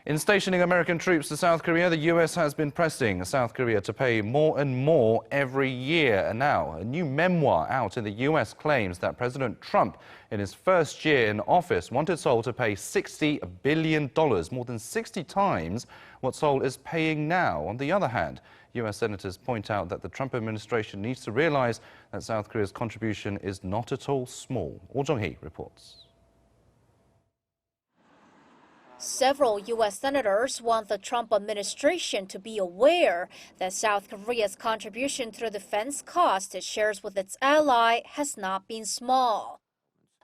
In stationing American troops to South Korea, the U.S. has been pressing South Korea to pay more and more every year. And now, a new memoir out in the U.S. claims that President Trump, in his first year in office, wanted Seoul to pay $60 billion, more than 60 times what Seoul is paying now. On the other hand, U.S. senators point out that the Trump administration needs to realize that South Korea's contribution is not at all small. Jung-hee reports. Several U.S. senators want the Trump administration to be aware that South Korea's contribution to the defense cost it shares with its ally has not been small.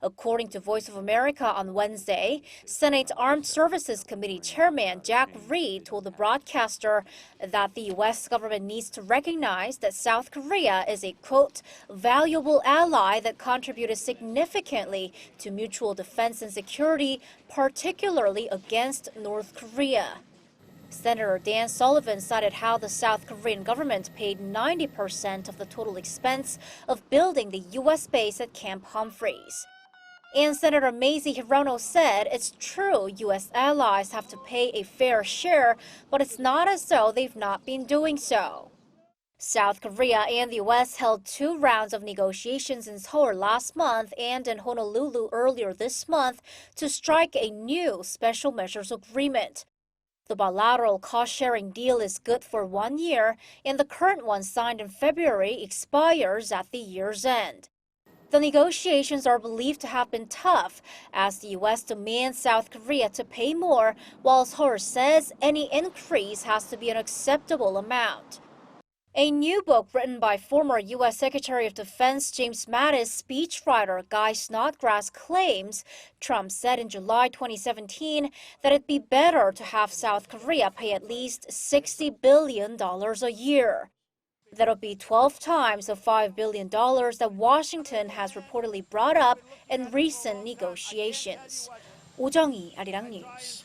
According to Voice of America on Wednesday, Senate Armed Services Committee Chairman Jack Reed told the broadcaster that the U.S. government needs to recognize that South Korea is a, quote, valuable ally that contributed significantly to mutual defense and security, particularly against North Korea. Senator Dan Sullivan cited how the South Korean government paid 90% of the total expense of building the U.S. base at Camp Humphreys. And Senator Mazie Hirono said it's true U.S. allies have to pay a fair share, but it's not as though they've not been doing so. South Korea and the U.S. held 2 rounds of negotiations in Seoul last month and in Honolulu earlier this month to strike a new special measures agreement. The bilateral cost-sharing deal is good for 1 year, and the current one signed in February expires at the year's end. The negotiations are believed to have been tough, as the U.S. demands South Korea to pay more, while Seoul says any increase has to be an acceptable amount. A new book written by former U.S. Secretary of Defense James Mattis speechwriter Guy Snodgrass claims Trump said in July 2017 that it'd be better to have South Korea pay at least $60 billion a year. That'll be 12 times the $5 billion that Washington has reportedly brought up in recent negotiations. Jung-hee, Arirang News.